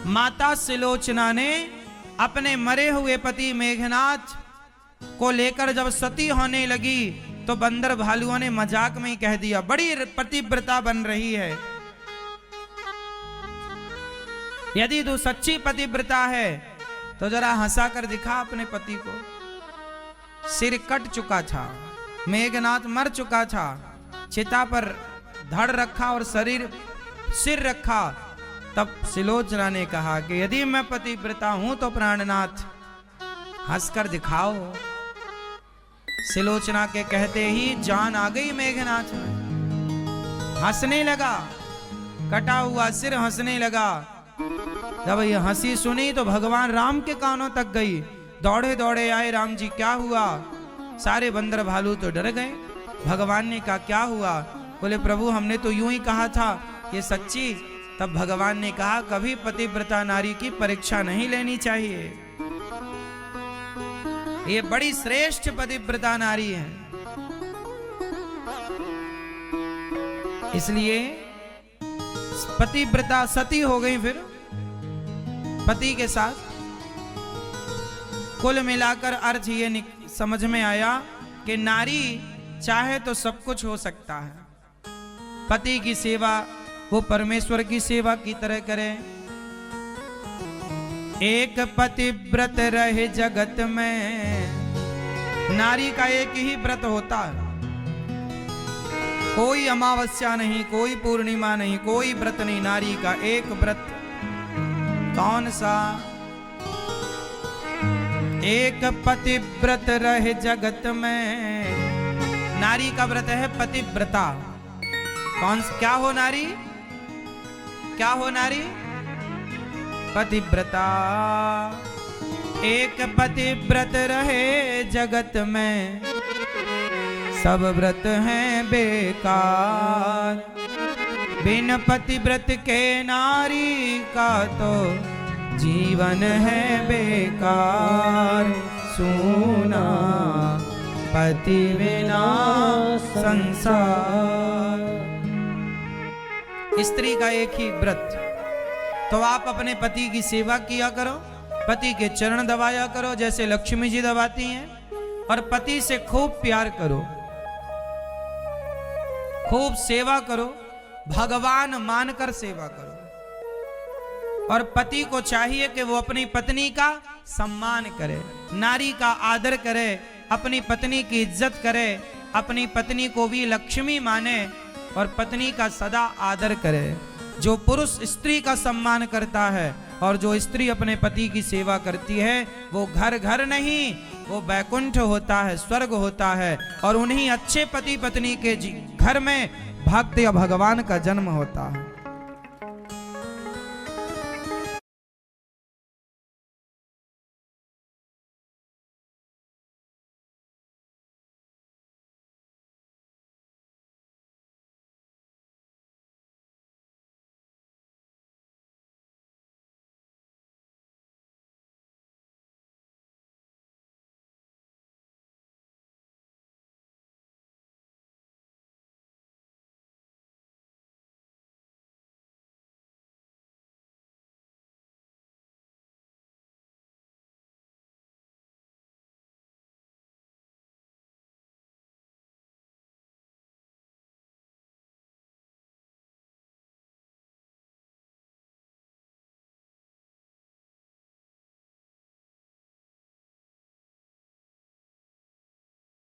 माता सिलोचना ने अपने मरे हुए पति मेघनाथ को लेकर जब सती होने लगी तो बंदर भालुओं ने मजाक में ही कह दिया, बड़ी पतिव्रता बन रही है। यदि तू सच्ची पतिव्रता है तो जरा हंसा कर दिखा अपने पति को। सिर कट चुका था, मेघनाथ मर चुका था, चिता पर धड़ रखा और सिर रखा। तब सिलोचना ने कहा कि यदि मैं पतिव्रता हूं तो प्राणनाथ हंसकर दिखाओ। सिलोचना के कहते ही जान आ गई मेघनाथ में, हंसने लगा, कटा हुआ सिर हंसने लगा। जब ये हंसी सुनी तो भगवान राम के कानों तक गई, दौड़े दौड़े आए, राम जी क्या हुआ? सारे बंदर भालू तो डर गए। भगवान ने कहा क्या हुआ? बोले प्रभु हमने तो यूं ही कहा था ये सच्ची। तब भगवान ने कहा कभी पतिव्रता नारी की परीक्षा नहीं लेनी चाहिए, ये बड़ी श्रेष्ठ पतिव्रता नारी है। इसलिए पतिव्रता सती हो गई फिर पति के साथ। कुल मिलाकर अर्थ ये समझ में आया कि नारी चाहे तो सब कुछ हो सकता है। पति की सेवा वो परमेश्वर की सेवा की तरह करे। एक पतिव्रत रहे जगत में, नारी का एक ही व्रत होता है, कोई अमावस्या नहीं, कोई पूर्णिमा नहीं, कोई व्रत नहीं, नारी का एक व्रत। कौन सा? एक पतिव्रत रहे जगत में, नारी का व्रत है पतिव्रता। कौन क्या हो नारी? क्या हो नारी? पतिव्रता। एक पतिव्रत रहे जगत में, सब व्रत हैं बेकार। बिन पतिव्रत के नारी का तो जीवन है बेकार। सूना पति बिना संसार। स्त्री का एक ही व्रत, तो आप अपने पति की सेवा किया करो, पति के चरण दबाया करो जैसे लक्ष्मी जी दबाती हैं, और पति से खूब प्यार करो, खूब सेवा करो, भगवान मानकर सेवा करो। और पति को चाहिए कि वो अपनी पत्नी का सम्मान करे, नारी का आदर करे, अपनी पत्नी की इज्जत करे, अपनी पत्नी को भी लक्ष्मी माने और पत्नी का सदा आदर करे। जो पुरुष स्त्री का सम्मान करता है और जो स्त्री अपने पति की सेवा करती है वो घर घर नहीं, वो बैकुंठ होता है, स्वर्ग होता है। और उन्हीं अच्छे पति पत्नी के घर में भक्त या भगवान का जन्म होता है।